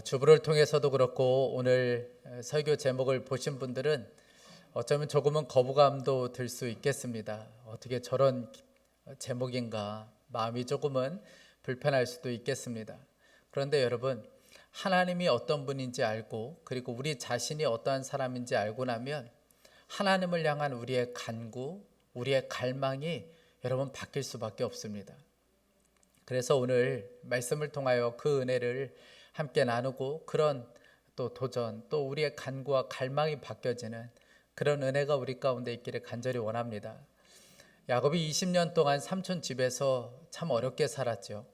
주부를 통해서도 그렇고 오늘 설교 제목을 보신 분들은 어쩌면 조금은 거부감도 들 수 있겠습니다. 어떻게 저런 제목인가 마음이 조금은 불편할 수도 있겠습니다. 그런데 여러분, 하나님이 어떤 분인지 알고 그리고 우리 자신이 어떠한 사람인지 알고 나면 하나님을 향한 우리의 간구, 우리의 갈망이 여러분 바뀔 수밖에 없습니다. 그래서 오늘 말씀을 통하여 그 은혜를 함께 나누고 그런 또 도전, 또 우리의 간구와 갈망이 바뀌어지는 그런 은혜가 우리 가운데 있기를 간절히 원합니다. 야곱이 20년 동안 삼촌 집에서 참 어렵게 살았죠.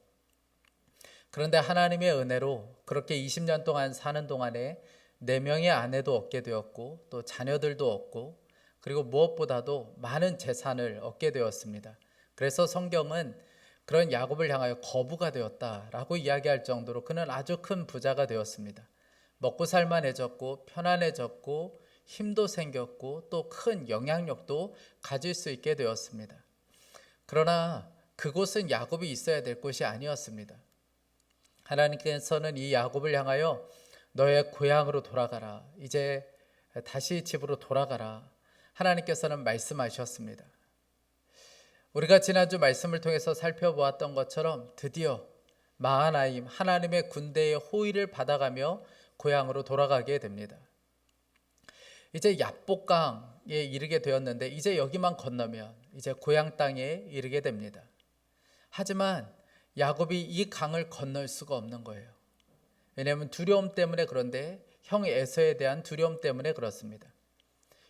그런데 하나님의 은혜로 그렇게 20년 동안 사는 동안에 4명의 아내도 얻게 되었고 또 자녀들도 얻고 그리고 무엇보다도 많은 재산을 얻게 되었습니다. 그래서 성경은 그런 야곱을 향하여 거부가 되었다라고 이야기할 정도로 그는 아주 큰 부자가 되었습니다. 먹고 살만해졌고 편안해졌고 힘도 생겼고 또 큰 영향력도 가질 수 있게 되었습니다. 그러나 그곳은 야곱이 있어야 될 곳이 아니었습니다. 하나님께서는 이 야곱을 향하여 너의 고향으로 돌아가라. 이제 다시 집으로 돌아가라. 하나님께서는 말씀하셨습니다. 우리가 지난주 말씀을 통해서 살펴보았던 것처럼 드디어 마하나임 하나님의 군대의 호의를 받아가며 고향으로 돌아가게 됩니다. 이제 야복강에 이르게 되었는데 이제 여기만 건너면 이제 고향 땅에 이르게 됩니다. 하지만 야곱이 이 강을 건널 수가 없는 거예요. 왜냐하면 두려움 때문에. 그런데 형 에서에 대한 두려움 때문에 그렇습니다.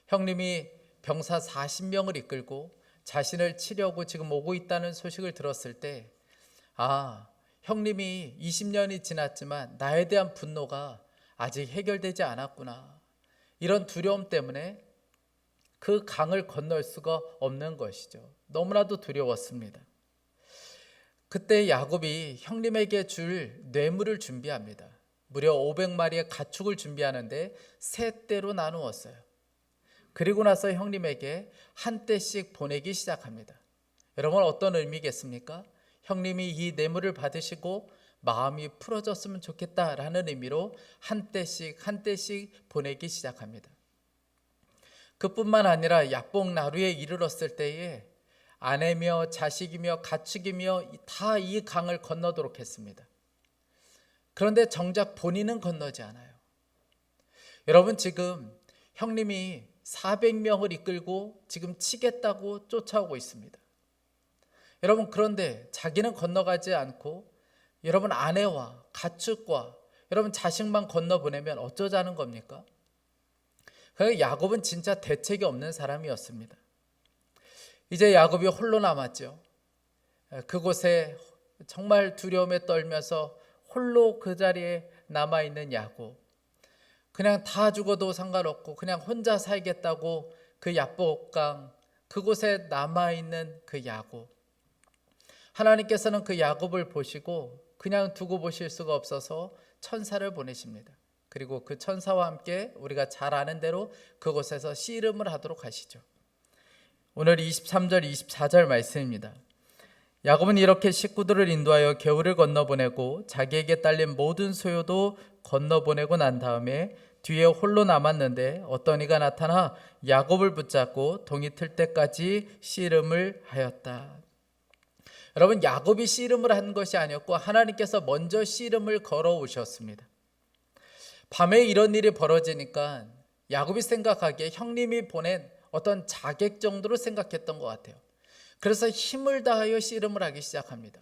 형님이 병사 40명을 이끌고 자신을 치려고 지금 오고 있다는 소식을 들었을 때 형님이 20년이 지났지만 나에 대한 분노가 아직 해결되지 않았구나. 이런 두려움 때문에 그 강을 건널 수가 없는 것이죠. 너무나도 두려웠습니다. 그때 야곱이 형님에게 줄 뇌물을 준비합니다. 무려 500마리의 가축을 준비하는데 3대로 나누었어요. 그리고 나서 형님에게 한 떼씩 보내기 시작합니다. 여러분, 어떤 의미겠습니까? 형님이 이 뇌물을 받으시고 마음이 풀어졌으면 좋겠다라는 의미로 한 떼씩 보내기 시작합니다. 그뿐만 아니라 야복 나루에 이르렀을 때에 아내며 자식이며 가축이며 다 이 강을 건너도록 했습니다. 그런데 정작 본인은 건너지 않아요. 여러분, 지금 형님이 400명을 이끌고 지금 치겠다고 쫓아오고 있습니다. 여러분, 그런데 자기는 건너가지 않고 여러분 아내와 가축과 여러분 자식만 건너보내면 어쩌자는 겁니까? 그러니까 야곱은 진짜 대책이 없는 사람이었습니다. 이제 야곱이 홀로 남았죠. 그곳에 정말 두려움에 떨면서 홀로 그 자리에 남아있는 야곱. 그냥 다 죽어도 상관없고 그냥 혼자 살겠다고 그 야복강 그곳에 남아있는 그 야곱. 하나님께서는 그 야곱을 보시고 그냥 두고 보실 수가 없어서 천사를 보내십니다. 그리고 그 천사와 함께 우리가 잘 아는 대로 그곳에서 씨름을 하도록 하시죠. 오늘 23절 24절 말씀입니다. 야곱은 이렇게 식구들을 인도하여 겨울을 건너보내고 자기에게 딸린 모든 소유도 건너보내고 난 다음에 뒤에 홀로 남았는데 어떤 이가 나타나 야곱을 붙잡고 동이 틀 때까지 씨름을 하였다. 여러분, 야곱이 씨름을 한 것이 아니었고 하나님께서 먼저 씨름을 걸어오셨습니다. 밤에 이런 일이 벌어지니까 야곱이 생각하기에 형님이 보낸 어떤 자객 정도로 생각했던 것 같아요. 그래서 힘을 다하여 씨름을 하기 시작합니다.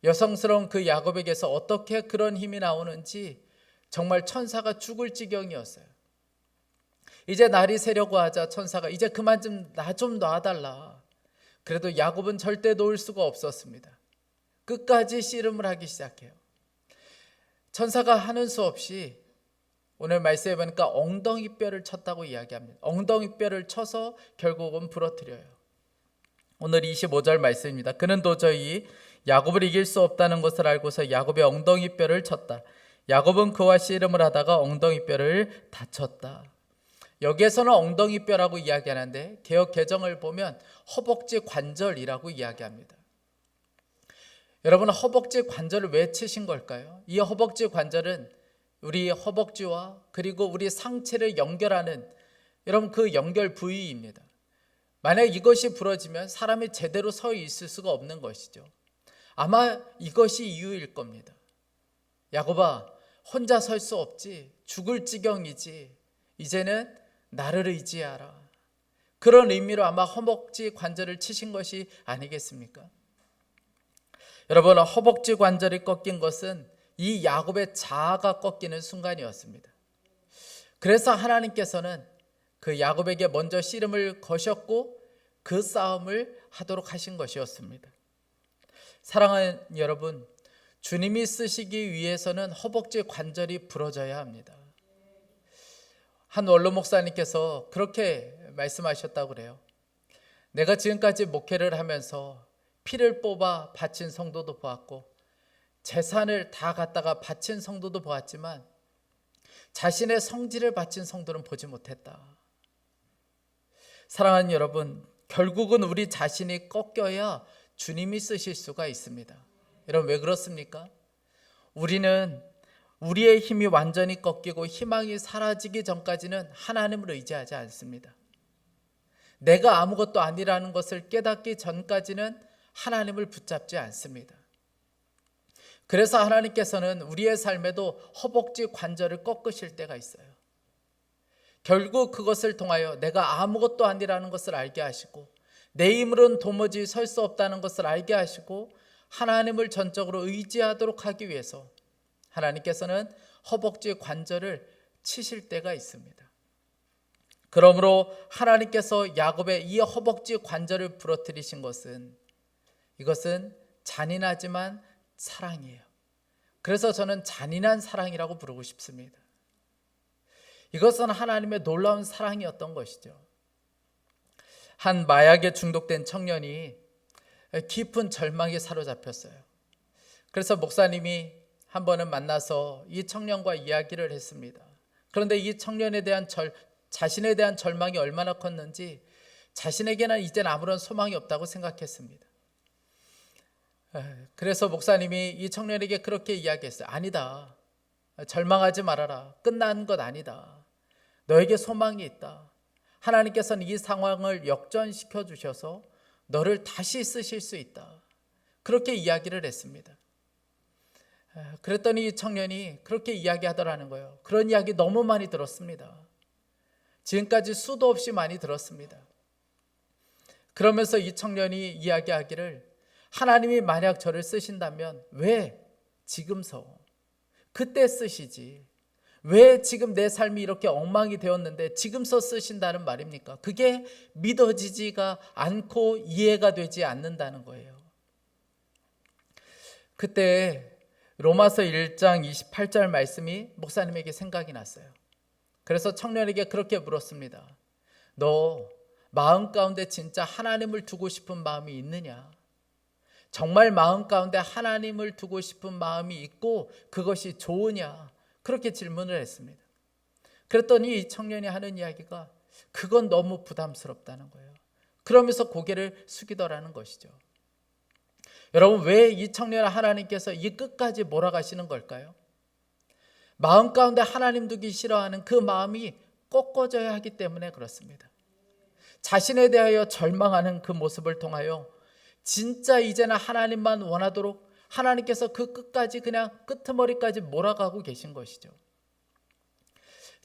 여성스러운 그 야곱에게서 어떻게 그런 힘이 나오는지 정말 천사가 죽을 지경이었어요. 이제 날이 새려고 하자 천사가 이제 그만 나 좀 놔달라. 그래도 야곱은 절대 놓을 수가 없었습니다. 끝까지 씨름을 하기 시작해요. 천사가 하는 수 없이 오늘 말씀해 보니까 엉덩이 뼈를 쳤다고 이야기합니다. 엉덩이 뼈를 쳐서 결국은 부러뜨려요. 오늘 25절 말씀입니다. 그는 도저히 야곱을 이길 수 없다는 것을 알고서 야곱의 엉덩이 뼈를 쳤다. 야곱은 그와 씨름을 하다가 엉덩이 뼈를 다쳤다. 여기에서는 엉덩이 뼈라고 이야기하는데 개역 개정을 보면 허벅지 관절이라고 이야기합니다. 여러분, 허벅지 관절을 왜 치신 걸까요? 이 허벅지 관절은 우리 허벅지와 그리고 우리 상체를 연결하는 여러분 그 연결 부위입니다. 만약 이것이 부러지면 사람이 제대로 서 있을 수가 없는 것이죠. 아마 이것이 이유일 겁니다. 야곱아, 혼자 설 수 없지. 죽을 지경이지. 이제는 나를 의지하라. 그런 의미로 아마 허벅지 관절을 치신 것이 아니겠습니까? 여러분, 허벅지 관절이 꺾인 것은 이 야곱의 자아가 꺾이는 순간이었습니다. 그래서 하나님께서는 그 야곱에게 먼저 씨름을 거셨고 그 싸움을 하도록 하신 것이었습니다. 사랑하는 여러분, 주님이 쓰시기 위해서는 허벅지 관절이 부러져야 합니다. 한 원로 목사님께서 그렇게 말씀하셨다고 그래요. 내가 지금까지 목회를 하면서 피를 뽑아 바친 성도도 보았고 재산을 다 갖다가 바친 성도도 보았지만 자신의 성질을 바친 성도는 보지 못했다. 사랑하는 여러분, 결국은 우리 자신이 꺾여야 주님이 쓰실 수가 있습니다. 여러분, 왜 그렇습니까? 우리는 우리의 힘이 완전히 꺾이고 희망이 사라지기 전까지는 하나님을 의지하지 않습니다. 내가 아무것도 아니라는 것을 깨닫기 전까지는 하나님을 붙잡지 않습니다. 그래서 하나님께서는 우리의 삶에도 허벅지 관절을 꺾으실 때가 있어요. 결국 그것을 통하여 내가 아무것도 아니라는 것을 알게 하시고 내 힘으로는 도무지 설 수 없다는 것을 알게 하시고 하나님을 전적으로 의지하도록 하기 위해서 하나님께서는 허벅지 관절을 치실 때가 있습니다. 그러므로 하나님께서 야곱의 이 허벅지 관절을 부러뜨리신 것은 이것은 잔인하지만 사랑이에요. 그래서 저는 잔인한 사랑이라고 부르고 싶습니다. 이것은 하나님의 놀라운 사랑이었던 것이죠. 한 마약에 중독된 청년이 깊은 절망에 사로잡혔어요. 그래서 목사님이 한 번은 만나서 이 청년과 이야기를 했습니다. 그런데 이 청년에 대한 자신에 대한 절망이 얼마나 컸는지 자신에게는 이젠 아무런 소망이 없다고 생각했습니다. 그래서 목사님이 이 청년에게 그렇게 이야기했어요. 아니다. 절망하지 말아라. 끝난 것 아니다. 너에게 소망이 있다. 하나님께서는 이 상황을 역전시켜 주셔서 너를 다시 쓰실 수 있다. 그렇게 이야기를 했습니다. 그랬더니 이 청년이 그렇게 이야기하더라는 거예요. 그런 이야기 너무 많이 들었습니다. 지금까지 수도 없이 많이 들었습니다. 그러면서 이 청년이 이야기하기를 하나님이 만약 저를 쓰신다면 왜 지금서 그때 쓰시지? 왜 지금 내 삶이 이렇게 엉망이 되었는데 지금서 쓰신다는 말입니까? 그게 믿어지지가 않고 이해가 되지 않는다는 거예요. 그때 로마서 1장 28절 말씀이 목사님에게 생각이 났어요. 그래서 청년에게 그렇게 물었습니다. 너 마음 가운데 진짜 하나님을 두고 싶은 마음이 있느냐? 정말 마음 가운데 하나님을 두고 싶은 마음이 있고 그것이 좋으냐? 그렇게 질문을 했습니다. 그랬더니 이 청년이 하는 이야기가 그건 너무 부담스럽다는 거예요. 그러면서 고개를 숙이더라는 것이죠. 여러분, 왜 이 청년을 하나님께서 이 끝까지 몰아가시는 걸까요? 마음 가운데 하나님 두기 싫어하는 그 마음이 꺾어져야 하기 때문에 그렇습니다. 자신에 대하여 절망하는 그 모습을 통하여 진짜 이제는 하나님만 원하도록 하나님께서 그 끝까지 그냥 끄트머리까지 몰아가고 계신 것이죠.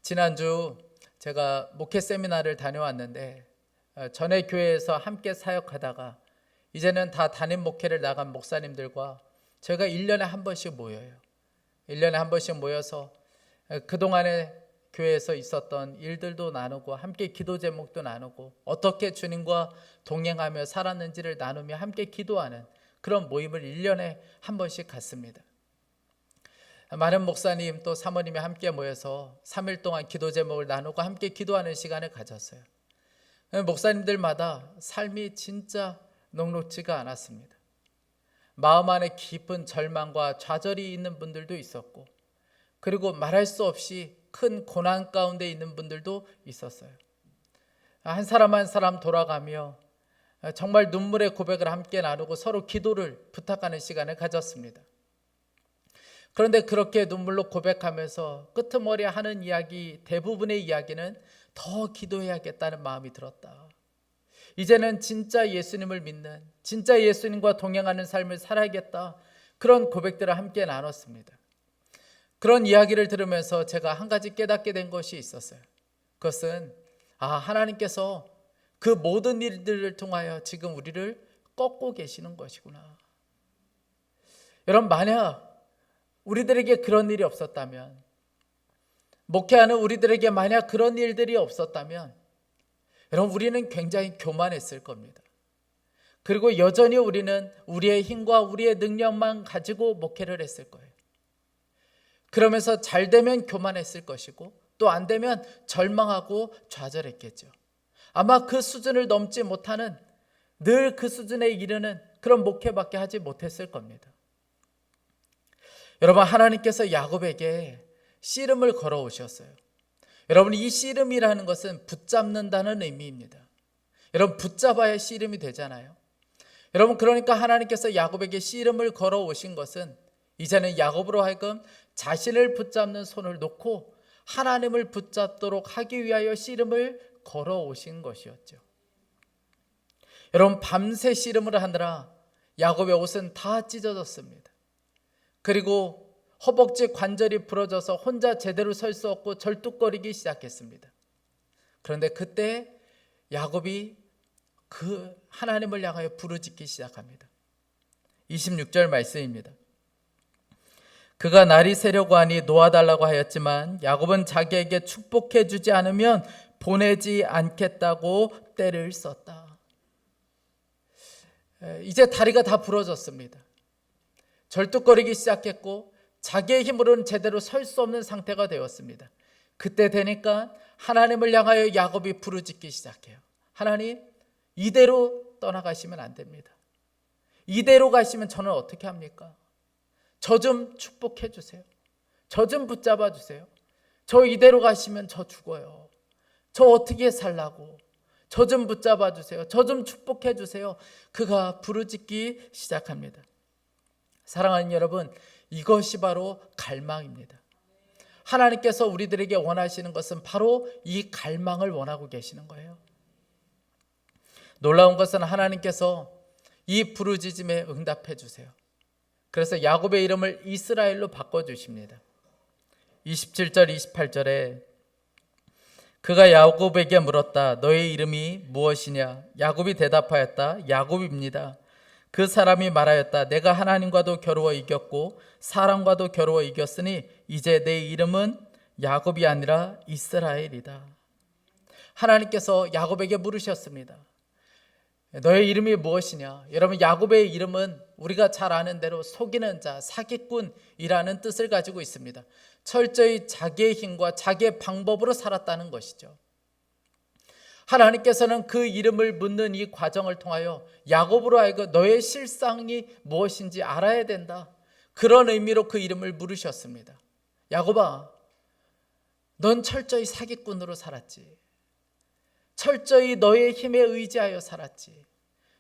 지난주 제가 목회 세미나를 다녀왔는데 전에 교회에서 함께 사역하다가 이제는 다 담임 목회를 나간 목사님들과 저희가 1년에 한 번씩 모여요. 1년에 한 번씩 모여서 그동안에 교회에서 있었던 일들도 나누고 함께 기도 제목도 나누고 어떻게 주님과 동행하며 살았는지를 나누며 함께 기도하는 그런 모임을 1년에 한 번씩 갖습니다. 많은 목사님 또 사모님이 함께 모여서 3일 동안 기도 제목을 나누고 함께 기도하는 시간을 가졌어요. 목사님들마다 삶이 진짜 녹록지가 않았습니다. 마음 안에 깊은 절망과 좌절이 있는 분들도 있었고 그리고 말할 수 없이 큰 고난 가운데 있는 분들도 있었어요. 한 사람 한 사람 돌아가며 정말 눈물의 고백을 함께 나누고 서로 기도를 부탁하는 시간을 가졌습니다. 그런데 그렇게 눈물로 고백하면서 끄트머리 하는 이야기, 대부분의 이야기는 더 기도해야겠다는 마음이 들었다. 이제는 진짜 예수님을 믿는, 진짜 예수님과 동행하는 삶을 살아야겠다. 그런 고백들을 함께 나눴습니다. 그런 이야기를 들으면서 제가 한 가지 깨닫게 된 것이 있었어요. 그것은 하나님께서 그 모든 일들을 통하여 지금 우리를 꺾고 계시는 것이구나. 여러분, 만약 우리들에게 그런 일이 없었다면, 목회하는 우리들에게 만약 그런 일들이 없었다면, 여러분, 우리는 굉장히 교만했을 겁니다. 그리고 여전히 우리는 우리의 힘과 우리의 능력만 가지고 목회를 했을 거예요. 그러면서 잘 되면 교만했을 것이고, 또 안 되면 절망하고 좌절했겠죠. 아마 그 수준을 넘지 못하는, 늘 그 수준에 이르는 그런 목회밖에 하지 못했을 겁니다. 여러분, 하나님께서 야곱에게 씨름을 걸어오셨어요. 여러분, 이 씨름이라는 것은 붙잡는다는 의미입니다. 여러분, 붙잡아야 씨름이 되잖아요. 여러분, 그러니까 하나님께서 야곱에게 씨름을 걸어오신 것은 이제는 야곱으로 하여금 자신을 붙잡는 손을 놓고 하나님을 붙잡도록 하기 위하여 씨름을 걸어오신 것이었죠. 여러분, 밤새 씨름을 하느라 야곱의 옷은 다 찢어졌습니다. 그리고 허벅지 관절이 부러져서 혼자 제대로 설 수 없고 절뚝거리기 시작했습니다. 그런데 그때 야곱이 그 하나님을 향하여 부르짖기 시작합니다. 26절 말씀입니다. 그가 날이 새려고 하니 놓아달라고 하였지만 야곱은 자기에게 축복해 주지 않으면 보내지 않겠다고 때를 썼다. 이제 다리가 다 부러졌습니다. 절뚝거리기 시작했고 자기의 힘으로는 제대로 설 수 없는 상태가 되었습니다. 그때 되니까 하나님을 향하여 야곱이 부르짖기 시작해요. 하나님, 이대로 떠나가시면 안 됩니다. 이대로 가시면 저는 어떻게 합니까? 저 좀 축복해 주세요. 저 좀 붙잡아 주세요. 저 이대로 가시면 저 죽어요. 저 어떻게 살라고? 저 좀 붙잡아 주세요. 저 좀 축복해 주세요. 그가 부르짖기 시작합니다. 사랑하는 여러분, 이것이 바로 갈망입니다. 하나님께서 우리들에게 원하시는 것은 바로 이 갈망을 원하고 계시는 거예요. 놀라운 것은 하나님께서 이 부르짖음에 응답해 주세요. 그래서 야곱의 이름을 이스라엘로 바꿔주십니다. 27절 28절에 그가 야곱에게 물었다. 너의 이름이 무엇이냐? 야곱이 대답하였다. 야곱입니다. 그 사람이 말하였다. 내가 하나님과도 겨루어 이겼고 사람과도 겨루어 이겼으니 이제 내 이름은 야곱이 아니라 이스라엘이다. 하나님께서 야곱에게 물으셨습니다. 너의 이름이 무엇이냐? 여러분, 야곱의 이름은 우리가 잘 아는 대로 속이는 자, 사기꾼이라는 뜻을 가지고 있습니다. 철저히 자기의 힘과 자기의 방법으로 살았다는 것이죠. 하나님께서는 그 이름을 묻는 이 과정을 통하여 야곱으로 하여금 너의 실상이 무엇인지 알아야 된다. 그런 의미로 그 이름을 물으셨습니다. 야곱아, 넌 철저히 사기꾼으로 살았지. 철저히 너의 힘에 의지하여 살았지.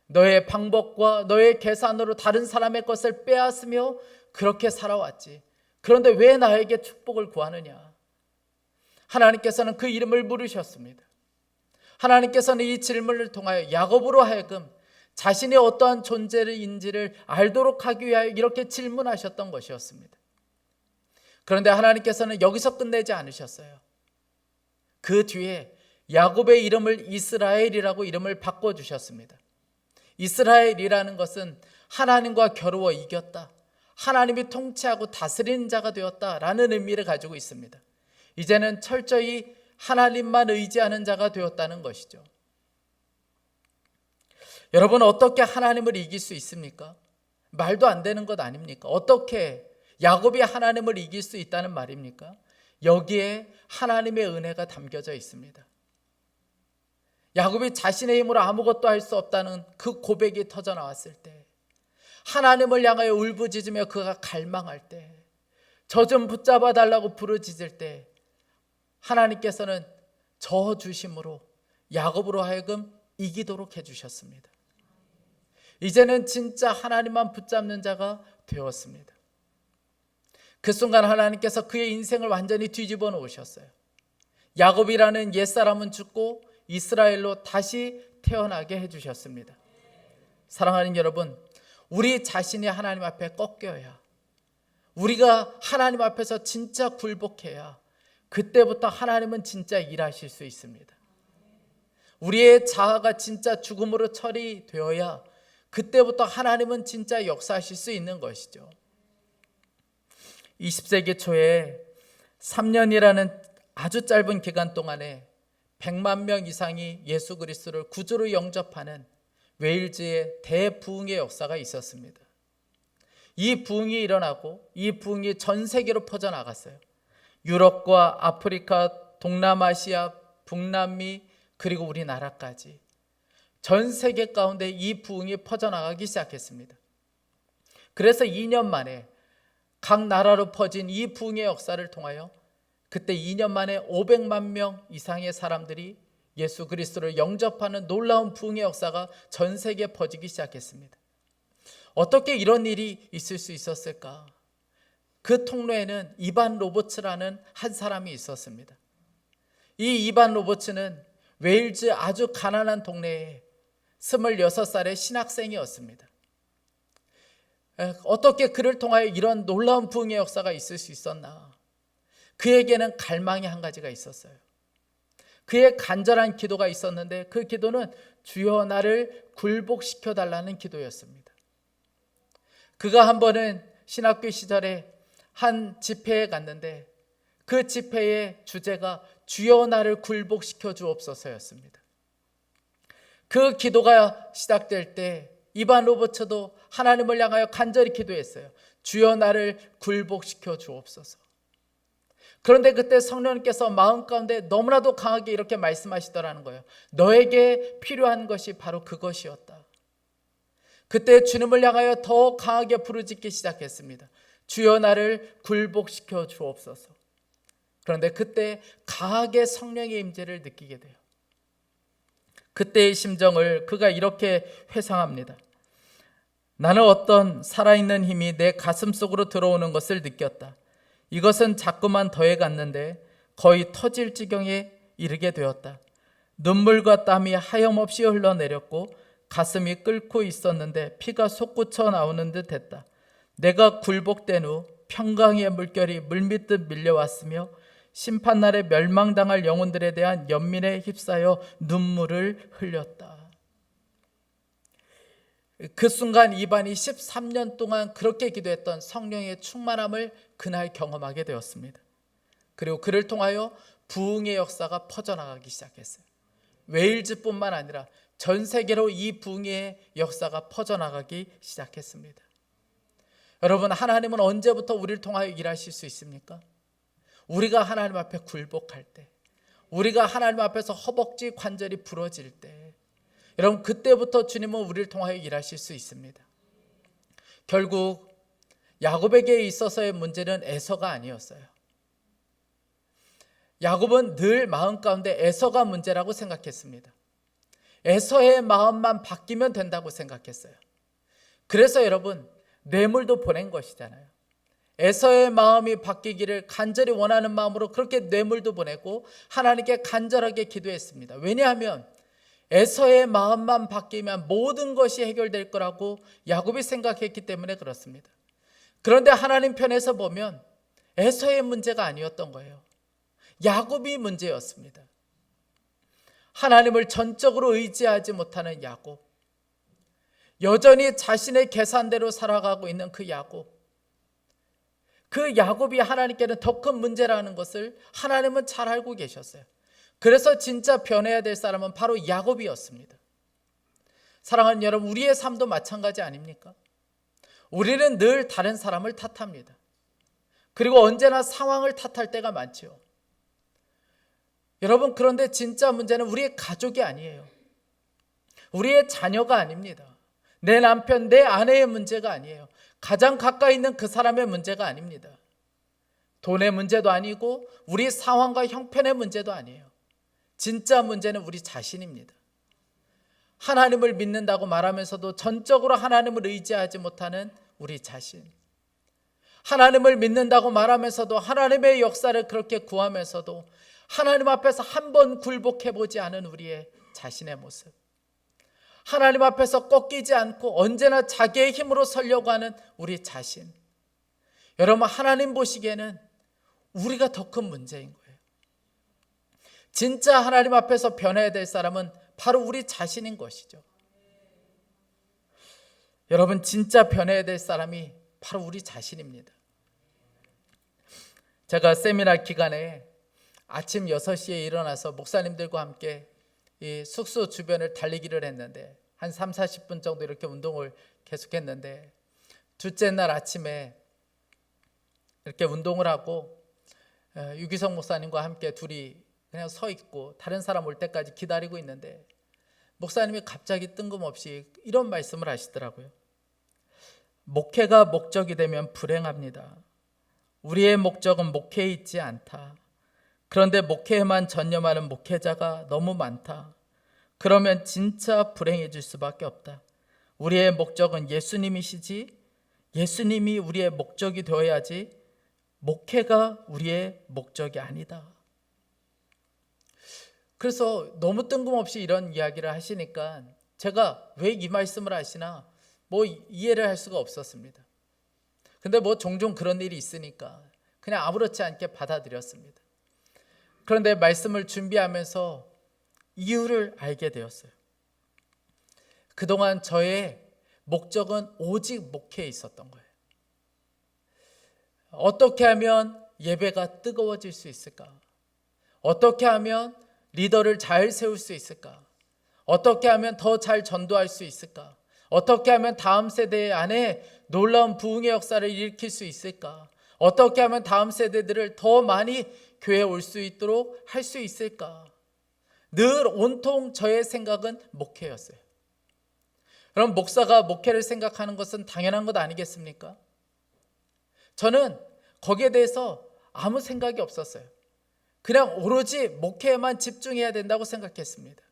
너의 방법과 너의 계산으로 다른 사람의 것을 빼앗으며 그렇게 살아왔지. 그런데 왜 나에게 축복을 구하느냐? 하나님께서는 그 이름을 물으셨습니다. 하나님께서는 이 질문을 통하여 야곱으로 하여금 자신이 어떠한 존재인지를 알도록 하기 위하여 이렇게 질문하셨던 것이었습니다. 그런데 하나님께서는 여기서 끝내지 않으셨어요. 그 뒤에 야곱의 이름을 이스라엘이라고 이름을 바꿔주셨습니다. 이스라엘이라는 것은 하나님과 겨루어 이겼다, 하나님이 통치하고 다스리는 자가 되었다라는 의미를 가지고 있습니다. 이제는 철저히 하나님만 의지하는 자가 되었다는 것이죠. 여러분, 어떻게 하나님을 이길 수 있습니까? 말도 안 되는 것 아닙니까? 어떻게 야곱이 하나님을 이길 수 있다는 말입니까? 여기에 하나님의 은혜가 담겨져 있습니다. 야곱이 자신의 힘으로 아무것도 할 수 없다는 그 고백이 터져 나왔을 때, 하나님을 향하여 울부짖으며 그가 갈망할 때, 저 좀 붙잡아 달라고 부르짖을 때 하나님께서는 저 주심으로 야곱으로 하여금 이기도록 해주셨습니다. 이제는 진짜 하나님만 붙잡는 자가 되었습니다. 그 순간 하나님께서 그의 인생을 완전히 뒤집어 놓으셨어요. 야곱이라는 옛사람은 죽고 이스라엘로 다시 태어나게 해주셨습니다. 사랑하는 여러분, 우리 자신이 하나님 앞에 꺾여야, 우리가 하나님 앞에서 진짜 굴복해야 그때부터 하나님은 진짜 일하실 수 있습니다. 우리의 자아가 진짜 죽음으로 처리되어야 그때부터 하나님은 진짜 역사하실 수 있는 것이죠. 20세기 초에 3년이라는 아주 짧은 기간 동안에 100만 명 이상이 예수 그리스도를 구주로 영접하는 웨일즈의 대부흥의 역사가 있었습니다. 이 부흥이 일어나고 이 부흥이 전 세계로 퍼져나갔어요. 유럽과 아프리카, 동남아시아, 북남미, 그리고 우리나라까지 전 세계 가운데 이 부흥이 퍼져나가기 시작했습니다. 그래서 2년 만에 각 나라로 퍼진 이 부흥의 역사를 통하여 그때 2년 만에 500만 명 이상의 사람들이 예수 그리스도를 영접하는 놀라운 부흥의 역사가 전 세계에 퍼지기 시작했습니다. 어떻게 이런 일이 있을 수 있었을까? 그 통로에는 이반 로버츠라는 한 사람이 있었습니다. 이 이반 로버츠는 웨일즈 아주 가난한 동네에 26살의 신학생이었습니다. 어떻게 그를 통하여 이런 놀라운 부흥의 역사가 있을 수 있었나? 그에게는 갈망이 한 가지가 있었어요. 그의 간절한 기도가 있었는데 그 기도는 주여 나를 굴복시켜 달라는 기도였습니다. 그가 한 번은 신학교 시절에 한 집회에 갔는데 그 집회의 주제가 주여 나를 굴복시켜 주옵소서였습니다. 그 기도가 시작될 때 이반 로버츠도 하나님을 향하여 간절히 기도했어요. 주여 나를 굴복시켜 주옵소서. 그런데 그때 성령님께서 마음 가운데 너무나도 강하게 이렇게 말씀하시더라는 거예요. 너에게 필요한 것이 바로 그것이었다. 그때 주님을 향하여 더 강하게 부르짖기 시작했습니다. 주여 나를 굴복시켜 주옵소서. 그런데 그때 강하게 성령의 임재를 느끼게 돼요. 그때의 심정을 그가 이렇게 회상합니다. 나는 어떤 살아있는 힘이 내 가슴 속으로 들어오는 것을 느꼈다. 이것은 자꾸만 더해갔는데 거의 터질 지경에 이르게 되었다. 눈물과 땀이 하염없이 흘러내렸고 가슴이 끓고 있었는데 피가 솟구쳐 나오는 듯 했다. 내가 굴복된 후 평강의 물결이 물밀듯 밀려왔으며 심판날에 멸망당할 영혼들에 대한 연민에 휩싸여 눈물을 흘렸다. 그 순간 이반이 13년 동안 그렇게 기도했던 성령의 충만함을 그날 경험하게 되었습니다. 그리고 그를 통하여 부흥의 역사가 퍼져나가기 시작했어요. 웨일즈뿐만 아니라 전 세계로 이 부흥의 역사가 퍼져나가기 시작했습니다. 여러분, 하나님은 언제부터 우리를 통하여 일하실 수 있습니까? 우리가 하나님 앞에 굴복할 때, 우리가 하나님 앞에서 허벅지 관절이 부러질 때, 여러분 그때부터 주님은 우리를 통하여 일하실 수 있습니다. 결국 야곱에게 있어서의 문제는 에서가 아니었어요. 야곱은 늘 마음 가운데 에서가 문제라고 생각했습니다. 에서의 마음만 바뀌면 된다고 생각했어요. 그래서 여러분 뇌물도 보낸 것이잖아요. 에서의 마음이 바뀌기를 간절히 원하는 마음으로 그렇게 뇌물도 보내고 하나님께 간절하게 기도했습니다. 왜냐하면 에서의 마음만 바뀌면 모든 것이 해결될 거라고 야곱이 생각했기 때문에 그렇습니다. 그런데 하나님 편에서 보면 에서의 문제가 아니었던 거예요. 야곱이 문제였습니다. 하나님을 전적으로 의지하지 못하는 야곱, 여전히 자신의 계산대로 살아가고 있는 그 야곱, 그 야곱이 하나님께는 더 큰 문제라는 것을 하나님은 잘 알고 계셨어요. 그래서 진짜 변해야 될 사람은 바로 야곱이었습니다. 사랑하는 여러분, 우리의 삶도 마찬가지 아닙니까? 우리는 늘 다른 사람을 탓합니다. 그리고 언제나 상황을 탓할 때가 많죠. 여러분, 그런데 진짜 문제는 우리의 가족이 아니에요. 우리의 자녀가 아닙니다. 내 남편, 내 아내의 문제가 아니에요. 가장 가까이 있는 그 사람의 문제가 아닙니다. 돈의 문제도 아니고 우리 상황과 형편의 문제도 아니에요. 진짜 문제는 우리 자신입니다. 하나님을 믿는다고 말하면서도 전적으로 하나님을 의지하지 못하는 우리 자신. 하나님을 믿는다고 말하면서도 하나님의 역사를 그렇게 구하면서도 하나님 앞에서 한 번 굴복해보지 않은 우리의 자신의 모습, 하나님 앞에서 꺾이지 않고 언제나 자기의 힘으로 서려고 하는 우리 자신, 여러분, 하나님 보시기에는 우리가 더 큰 문제인 거예요. 진짜 하나님 앞에서 변해야 될 사람은 바로 우리 자신인 것이죠. 여러분, 진짜 변해야 될 사람이 바로 우리 자신입니다. 제가 세미나 기간에 아침 6시에 일어나서 목사님들과 함께 이 숙소 주변을 달리기를 했는데 한 30-40분 정도 이렇게 운동을 계속했는데, 둘째 날 아침에 이렇게 운동을 하고 유기성 목사님과 함께 둘이 그냥 서 있고 다른 사람 올 때까지 기다리고 있는데, 목사님이 갑자기 뜬금없이 이런 말씀을 하시더라고요. 목회가 목적이 되면 불행합니다. 우리의 목적은 목회에 있지 않다. 그런데 목회에만 전념하는 목회자가 너무 많다. 그러면 진짜 불행해질 수밖에 없다. 우리의 목적은 예수님이시지, 예수님이 우리의 목적이 되어야지 목회가 우리의 목적이 아니다. 그래서 너무 뜬금없이 이런 이야기를 하시니까 제가 왜 이 말씀을 하시나 이해를 할 수가 없었습니다. 근데 종종 그런 일이 있으니까 그냥 아무렇지 않게 받아들였습니다. 그런데 말씀을 준비하면서 이유를 알게 되었어요. 그동안 저의 목적은 오직 목회에 있었던 거예요. 어떻게 하면 예배가 뜨거워질 수 있을까? 어떻게 하면 리더를 잘 세울 수 있을까? 어떻게 하면 더 잘 전도할 수 있을까? 어떻게 하면 다음 세대 안에 놀라운 부흥의 역사를 일으킬 수 있을까? 어떻게 하면 다음 세대들을 더 많이 교회에 올 수 있도록 할 수 있을까? 늘 온통 저의 생각은 목회였어요. 그럼 목사가 목회를 생각하는 것은 당연한 것 아니겠습니까? 저는 거기에 대해서 아무 생각이 없었어요. 그냥 오로지 목회에만 집중해야 된다고 생각했습니다.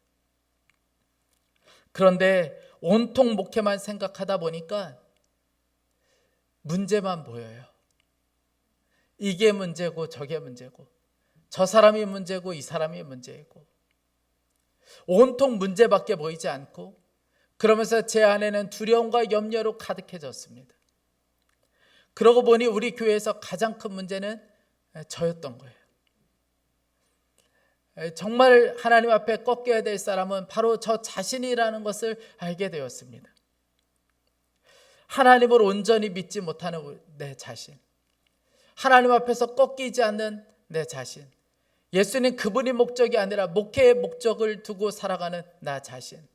그런데 온통 목회만 생각하다 보니까 문제만 보여요. 이게 문제고 저게 문제고, 저 사람이 문제고 이 사람이 문제이고, 온통 문제밖에 보이지 않고, 그러면서 제 안에는 두려움과 염려로 가득해졌습니다. 그러고 보니 우리 교회에서 가장 큰 문제는 저였던 거예요. 정말 하나님 앞에 꺾여야 될 사람은 바로 저 자신이라는 것을 알게 되었습니다. 하나님을 온전히 믿지 못하는 내 자신, 하나님 앞에서 꺾이지 않는 내 자신, 예수님 그분이 목적이 아니라 목회의 목적을 두고 살아가는 나 자신,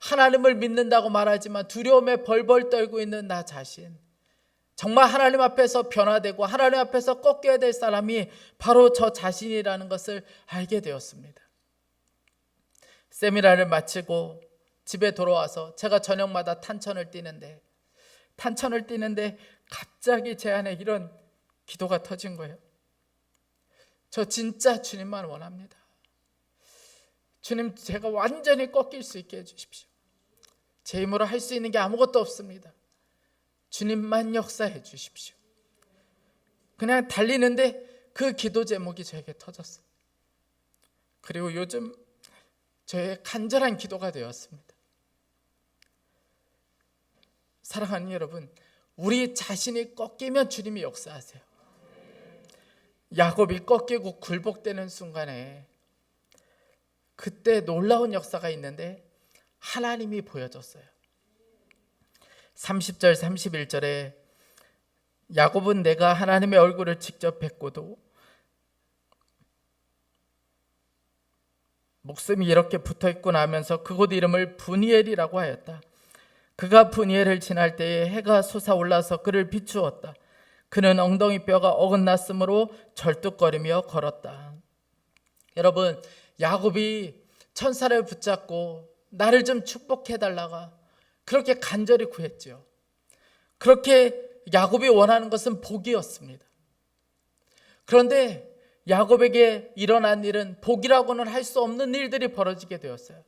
하나님을 믿는다고 말하지만 두려움에 벌벌 떨고 있는 나 자신, 정말 하나님 앞에서 변화되고 하나님 앞에서 꺾여야 될 사람이 바로 저 자신이라는 것을 알게 되었습니다. 세미나를 마치고 집에 돌아와서 제가 저녁마다 탄천을 뛰는데 갑자기 제 안에 이런 기도가 터진 거예요. 저 진짜 주님만 원합니다. 주님, 제가 완전히 꺾일 수 있게 해주십시오. 제 힘으로 할 수 있는 게 아무것도 없습니다. 주님만 역사해 주십시오. 그냥 달리는데 그 기도 제목이 저에게 터졌어요. 그리고 요즘 저의 간절한 기도가 되었습니다. 사랑하는 여러분, 우리 자신이 꺾이면 주님이 역사하세요. 야곱이 꺾이고 굴복되는 순간에 그때 놀라운 역사가 있는데 하나님이 보여줬어요. 30절 31절에 야곱은 내가 하나님의 얼굴을 직접 뵙고도 목숨이 이렇게 붙어있구나 하면서 그곳 이름을 브니엘이라고 하였다. 그가 브니엘을 지날 때에 해가 솟아올라서 그를 비추었다. 그는 엉덩이 뼈가 어긋났으므로 절뚝거리며 걸었다. 여러분, 야곱이 천사를 붙잡고 나를 좀 축복해달라가 그렇게 간절히 구했죠. 그렇게 야곱이 원하는 것은 복이었습니다. 그런데 야곱에게 일어난 일은 복이라고는 할 수 없는 일들이 벌어지게 되었어요.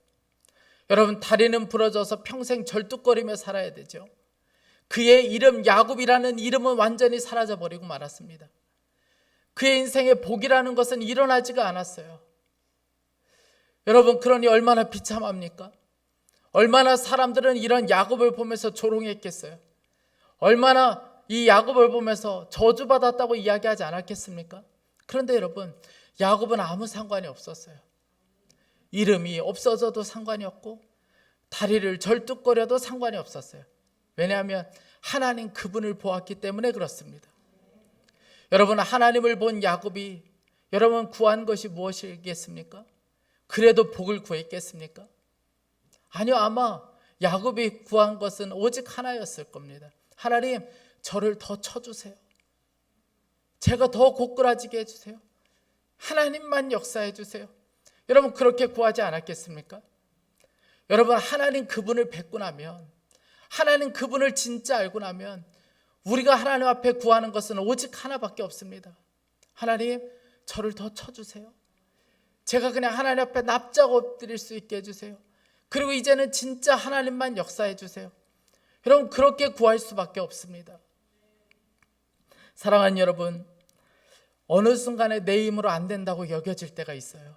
여러분, 다리는 부러져서 평생 절뚝거리며 살아야 되죠. 그의 이름 야곱이라는 이름은 완전히 사라져버리고 말았습니다. 그의 인생에 복이라는 것은 일어나지가 않았어요. 여러분, 그러니 얼마나 비참합니까? 얼마나 사람들은 이런 야곱을 보면서 조롱했겠어요? 얼마나 이 야곱을 보면서 저주받았다고 이야기하지 않았겠습니까? 그런데 여러분, 야곱은 아무 상관이 없었어요. 이름이 없어져도 상관이 없고 다리를 절뚝거려도 상관이 없었어요. 왜냐하면 하나님 그분을 보았기 때문에 그렇습니다. 여러분, 하나님을 본 야곱이 여러분 구한 것이 무엇이겠습니까? 그래도 복을 구했겠습니까? 아니요, 아마 야곱이 구한 것은 오직 하나였을 겁니다. 하나님, 저를 더 쳐주세요. 제가 더 고꾸라지게 해주세요. 하나님만 역사해 주세요. 여러분, 그렇게 구하지 않았겠습니까? 여러분, 하나님 그분을 뵙고 나면, 하나님 그분을 진짜 알고 나면 우리가 하나님 앞에 구하는 것은 오직 하나밖에 없습니다. 하나님, 저를 더 쳐주세요. 제가 그냥 하나님 앞에 납작 엎드릴 수 있게 해주세요. 그리고 이제는 진짜 하나님만 역사해 주세요. 여러분, 그렇게 구할 수밖에 없습니다. 사랑하는 여러분, 어느 순간에 내 힘으로 안 된다고 여겨질 때가 있어요.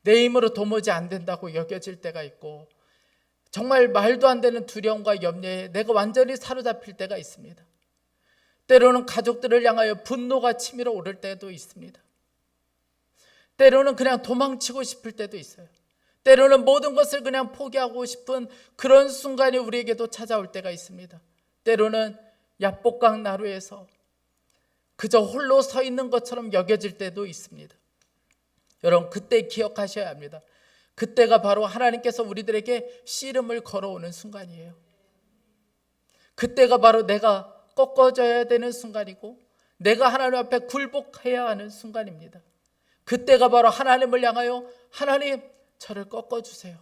내 힘으로 도무지 안 된다고 여겨질 때가 있고, 정말 말도 안 되는 두려움과 염려에 내가 완전히 사로잡힐 때가 있습니다. 때로는 가족들을 향하여 분노가 치밀어 오를 때도 있습니다. 때로는 그냥 도망치고 싶을 때도 있어요. 때로는 모든 것을 그냥 포기하고 싶은 그런 순간이 우리에게도 찾아올 때가 있습니다. 때로는 야복강 나루에서 그저 홀로 서 있는 것처럼 여겨질 때도 있습니다. 여러분, 그때 기억하셔야 합니다. 그때가 바로 하나님께서 우리들에게 씨름을 걸어오는 순간이에요. 그때가 바로 내가 꺾어져야 되는 순간이고, 내가 하나님 앞에 굴복해야 하는 순간입니다. 그때가 바로 하나님을 향하여, 하나님, 저를 꺾어주세요.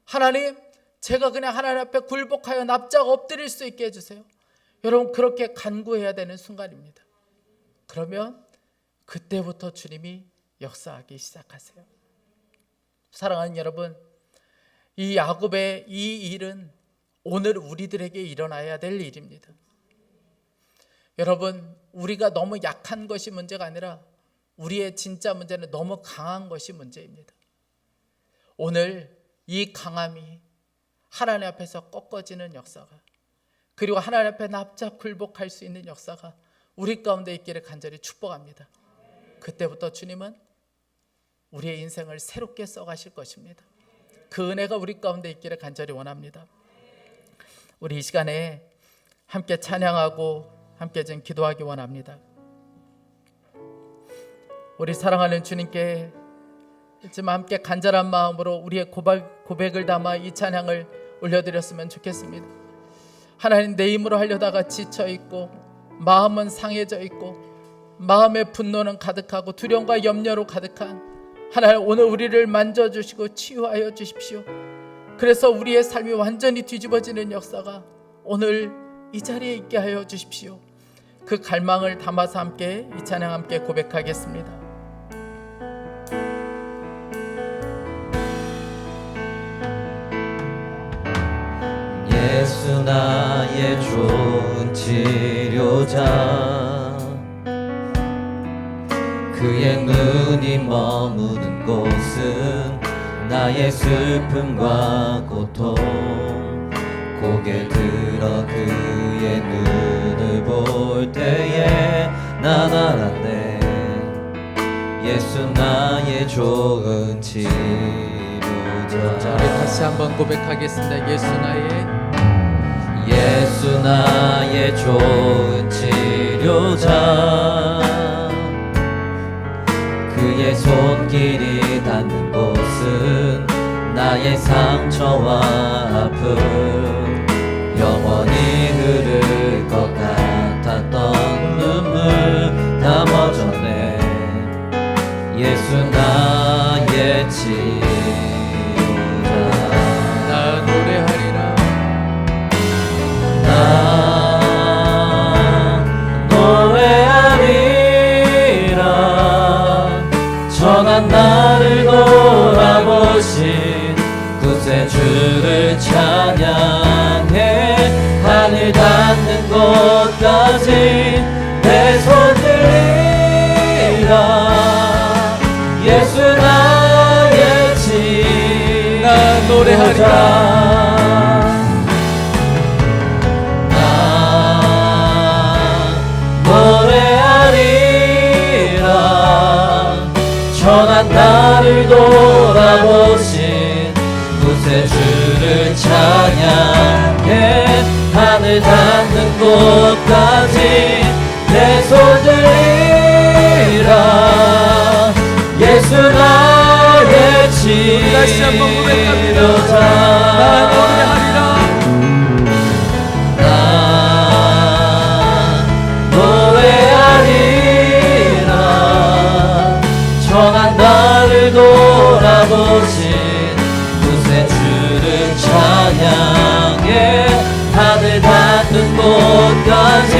하나님, 제가 그냥 하나님 앞에 굴복하여 납작 엎드릴 수 있게 해주세요. 여러분, 그렇게 간구해야 되는 순간입니다. 그러면 그때부터 주님이 역사하기 시작하세요. 사랑하는 여러분, 이 야곱의 이 일은 오늘 우리들에게 일어나야 될 일입니다. 여러분, 우리가 너무 약한 것이 문제가 아니라 우리의 진짜 문제는 너무 강한 것이 문제입니다. 오늘 이 강함이 하나님 앞에서 꺾어지는 역사가, 그리고 하나님 앞에 납작 굴복할 수 있는 역사가 우리 가운데 있기를 간절히 축복합니다. 그때부터 주님은 우리의 인생을 새롭게 써가실 것입니다. 그 은혜가 우리 가운데 있기를 간절히 원합니다. 우리 이 시간에 함께 찬양하고 함께 좀 기도하기 원합니다. 우리 사랑하는 주님께 지금 함께 간절한 마음으로 우리의 고백을 담아 이 찬양을 올려드렸으면 좋겠습니다. 하나님, 내 힘으로 하려다가 지쳐있고 마음은 상해져 있고 마음의 분노는 가득하고 두려움과 염려로 가득한 하나님, 오늘 우리를 만져주시고 치유하여 주십시오. 그래서 우리의 삶이 완전히 뒤집어지는 역사가 오늘 이 자리에 있게 하여 주십시오. 그 갈망을 담아서 함께 이 찬양 함께 고백하겠습니다. 예수 나의 좋은 치료자, 그의 눈이 머무는 곳은 나의 슬픔과 고통, 고개 들어 그의 눈을 볼 때에 난 알았네. 예수 나의 좋은 치료자. 자, 우리 다시 한번 고백하겠습니다. 예수 나의 좋은 치료자, 그의 손길이 닿는 곳은 나의 상처와 아픔, 영원히 흐를 것 같았던 눈물 다 멎었네. 예수 나의 치료자. 나 노래하리라. 선한 나를 돌아보신 구세주를 찬양해. 곳까지 내 손 들리라. 예수 나의 치료자. 나 노래하리라. 나 노래하리라. 천한 나를 돌아보신 구세주를 찬양해. 하늘 닿는 곳까지 내 손 들리라. 예수 나의 다시 한번 고백합니다. 치료자. 나 노래하리라. 나 노래하리라. 천한 나를 돌아보신 구세주를 찬양해. 하늘 닿는 곳까지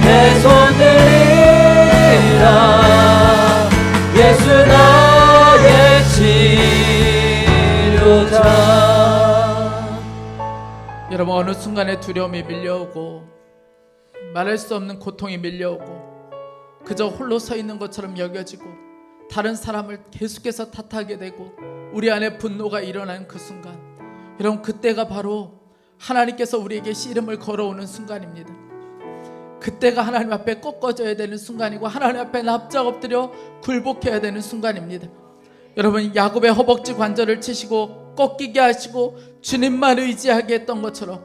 내 손 들리라. 예수 나의 치료자. 여러분, 어느 순간에 두려움이 밀려오고 말할 수 없는 고통이 밀려오고 그저 홀로 서 있는 것처럼 여겨지고 다른 사람을 계속해서 탓하게 되고 우리 안에 분노가 일어나는 그 순간, 여러분, 그때가 바로 하나님께서 우리에게 씨름을 걸어오는 순간입니다. 그때가 하나님 앞에 꺾어져야 되는 순간이고 하나님 앞에 납작 엎드려 굴복해야 되는 순간입니다. 여러분, 야곱의 허벅지 관절을 치시고 꺾이게 하시고 주님만 의지하게 했던 것처럼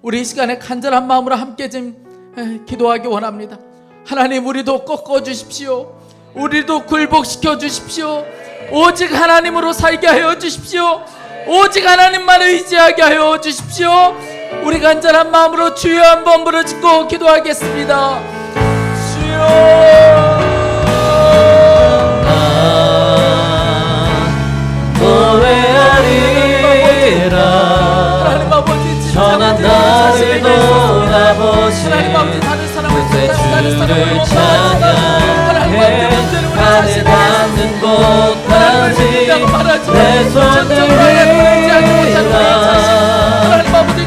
우리 이 시간에 간절한 마음으로 함께 좀 기도하기 원합니다. 하나님, 우리도 꺾어주십시오. 우리도 굴복시켜 주십시오. 오직 하나님으로 살게 하여 주십시오. 오직 하나님만 의지하게 하여 주십시오. 우리 간절한 마음으로 주여 한번 부르짖고 기도하겠습니다. 주여. 노래하리라. 하나님 아버지, 천한 나를 돌아보신 구세주를 찬양해. 하늘 닿는 곳까지 내 손 들리라.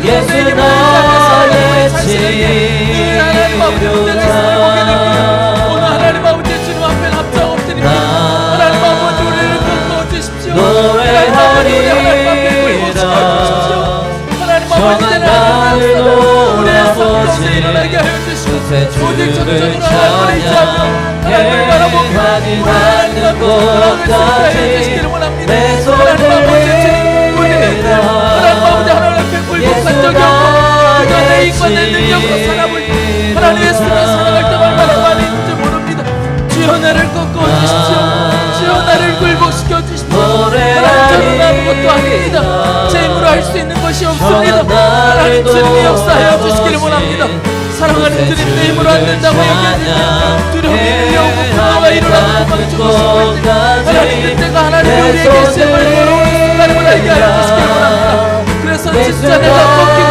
예수 나의 치료자. 오늘 하나님 아버지 주님 앞에 납작 엎드립니다. 하나님 아버지, 우리를 꺾어주십시오. 노래하리라. 하나님 아버지, 나를 우리의 성도들 일어나게 하여 주시고 오직 구세주를 전적으로 하나님을 의지하며 하나님을 바라보고 하늘 닿는 곳까지 내 손 들리라. 하나님 아버지, 하나님 앞에 굴복한 적이 없고 그저 내 힘과 내 능력으로 살아볼 하나님의 수를 살아갈 때 얼마나 많이 있는지 모릅니다. 주여 나를 꺾어주십시오. 주여 나를 굴복시켜 주십시오. 하나님, 저는 아무것도 아닙니다. 제 힘으로 할 수 있는 것이 없습니다. 하나님, 주님이 역사하여 주시기를 원합니다. 사랑하는 주님, 내 힘으로 안 된다고 여겨질 때 두려움이 밀려오고 분노가 일어나고 도망치고 싶을 때 하나님, 그때가 하나님이 우리에게 시험을 걸어오는 순간임을 알게 하여 주시기를 원합니다. 그래서 진짜 내가 꺾이고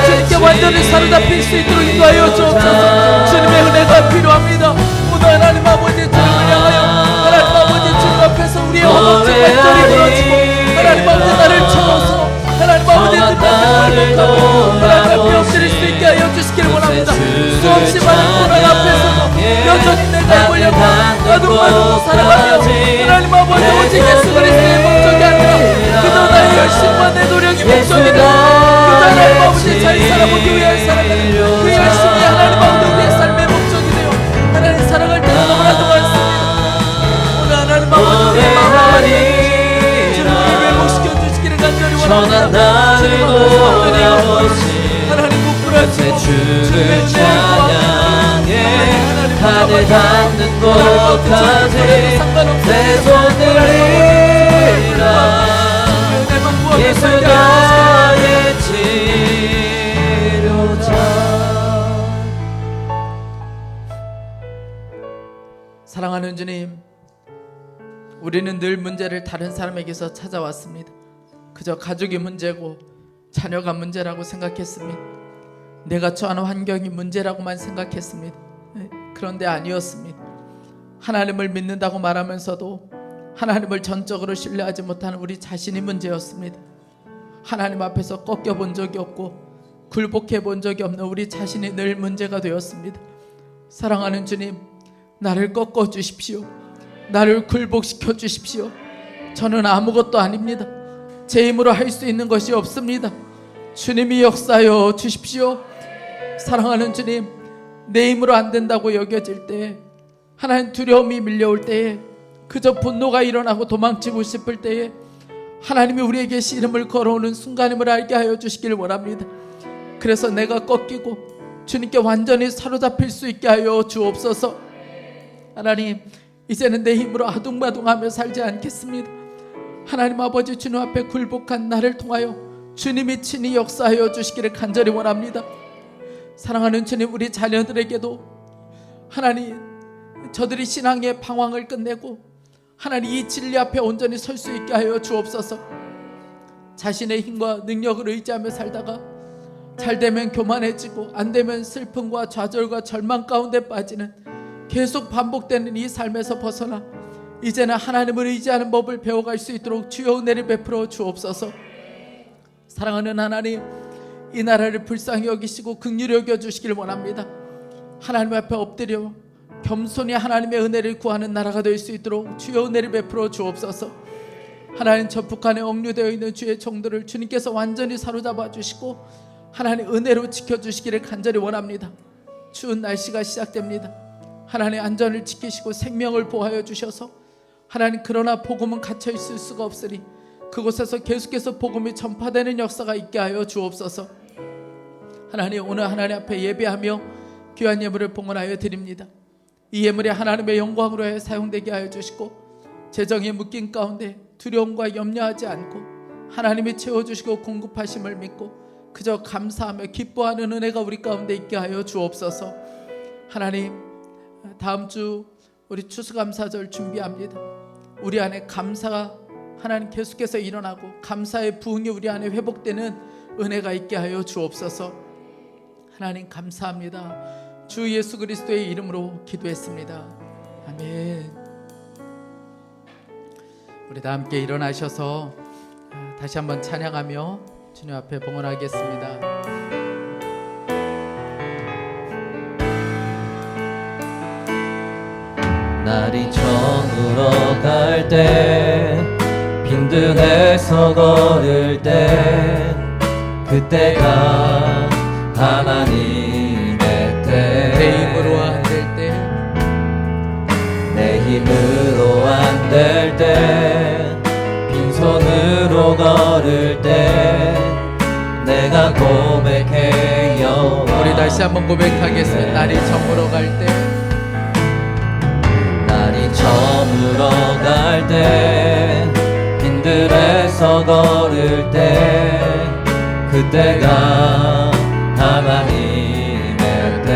주님께 완전히 사로잡힐 수 있도록 인도하여 주옵소서. 주님의 은혜가 필요합니다. 오늘 하나님 아버지, 주님을 향하여 하나님 아버지 주님 앞에서 우리의 허벅지 관절이 부러지고 하나님 아버지 나를 채워서 하나님 아버지 주님 앞에 굴복하고 하나님 앞에 엎드릴 수 있게 하여 주시기를 원합니다. 수없이 많은 고난 앞에서도 여전히 내 삶을 나도 살아가며 하나님 아버지, 오직 예수 그리스도의 목적이 아니라 그저 나의 열심과 내 노력이 목적이 되고 그저 하나님 아버지 잘 살아보기 위하여 살아가는 그 열심이 하나님 아버지 우리의 삶의 목적이 되어 하나님 살아갈 때가 너무나도 많습니다. 오늘 하나님 아버지 우리의 마음을 주님을 회복시켜 주시기를 간절히 원합니다. 주님 앞에서 엎드리고 하나님 부끄러지고 주를 찬양해. 하늘 닿는 곳까지 내 손 들리라. 예수 나의 치료자. 사랑하는 주님, 우리는 늘 문제를 다른 사람에게서 찾아왔습니다. 그저 가족이 문제고 자녀가 문제라고 생각했습니다. 내가 처한 환경이 문제라고만 생각했습니다. 그런데 아니었습니다. 하나님을 믿는다고 말하면서도 하나님을 전적으로 신뢰하지 못하는 우리 자신이 문제였습니다. 하나님 앞에서 꺾여본 적이 없고 굴복해 본 적이 없는 우리 자신이 늘 문제가 되었습니다. 사랑하는 주님, 나를 꺾어 주십시오. 나를 굴복시켜 주십시오. 저는 아무것도 아닙니다. 제 힘으로 할 수 있는 것이 없습니다. 주님이 역사하여 주십시오. 사랑하는 주님, 내 힘으로 안 된다고 여겨질 때, 하나님 두려움이 밀려올 때에, 그저 분노가 일어나고 도망치고 싶을 때에 하나님이 우리에게 씨름을 걸어오는 순간임을 알게 하여 주시길 원합니다. 그래서 내가 꺾이고 주님께 완전히 사로잡힐 수 있게 하여 주옵소서. 하나님, 이제는 내 힘으로 아둥바둥하며 살지 않겠습니다. 하나님 아버지, 주님 앞에 굴복한 나를 통하여 주님이 친히 역사하여 주시기를 간절히 원합니다. 사랑하는 주님, 우리 자녀들에게도 하나님, 저들이 신앙의 방황을 끝내고 하나님 이 진리 앞에 온전히 설 수 있게 하여 주옵소서. 자신의 힘과 능력을 의지하며 살다가 잘 되면 교만해지고 안 되면 슬픔과 좌절과 절망 가운데 빠지는 계속 반복되는 이 삶에서 벗어나 이제는 하나님을 의지하는 법을 배워갈 수 있도록 주여 은혜를 베풀어 주옵소서. 사랑하는 하나님, 이 나라를 불쌍히 여기시고 긍휼히 여겨주시길 원합니다. 하나님 앞에 엎드려 겸손히 하나님의 은혜를 구하는 나라가 될 수 있도록 주여 은혜를 베풀어 주옵소서. 하나님, 저 북한에 억류되어 있는 주의 종들을 주님께서 완전히 사로잡아 주시고 하나님 은혜로 지켜주시기를 간절히 원합니다. 추운 날씨가 시작됩니다. 하나님, 안전을 지키시고 생명을 보호하여 주셔서 하나님, 그러나 복음은 갇혀 있을 수가 없으니 그곳에서 계속해서 복음이 전파되는 역사가 있게 하여 주옵소서. 하나님, 오늘 하나님 앞에 예배하며 귀한 예물을 봉헌하여 드립니다. 이 예물이 하나님의 영광으로 해 사용되게 하여 주시고 재정이 묶인 가운데 두려움과 염려하지 않고 하나님이 채워주시고 공급하심을 믿고 그저 감사하며 기뻐하는 은혜가 우리 가운데 있게 하여 주옵소서. 하나님, 다음 주 우리 추수감사절 준비합니다. 우리 안에 감사가 하나님 계속해서 일어나고 감사의 부흥이 우리 안에 회복되는 은혜가 있게 하여 주옵소서. 하나님 감사합니다. 주 예수 그리스도의 이름으로 기도했습니다. 아멘. 우리 다 함께 일어나셔서 다시 한번 찬양하며 주님 앞에 봉헌하겠습니다. 날이 저물어 갈 때 빈들에서 걸을 때 그때가 하나님의 때 내 힘으로 안 될 때 내 힘으로 안 될 때 빈손으로 걸을 때 내가 고백해 여호와. 우리 다시 한번 고백하겠습니다. 날이 저물어 갈 때 날이 저물어 갈 때 빈들에서 걸을 때 그때가 하나님의 때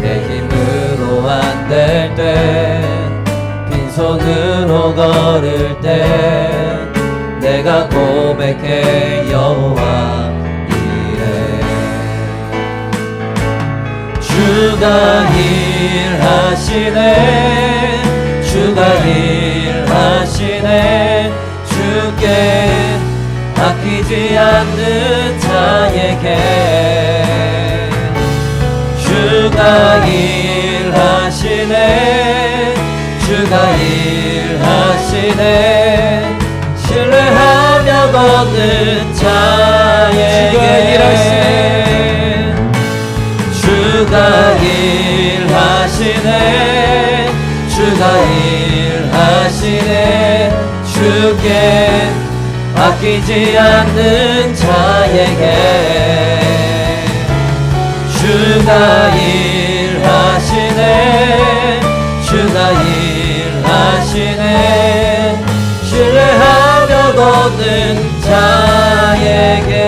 내 힘으로 안 될 때 빈손으로 걸을 때 내가 고백해 여호와 이래. 주가 일하시네 주가 일하시네 주께 아끼지 않는 자에게 주가 일하시네 주가 일하시네 신뢰하며 걷는 자에게 주가 일하시네 주가 일하시네 주께 아끼지 않는 자에게 주가 일하시네 주가 일하시네 신뢰하며 걷는 자에게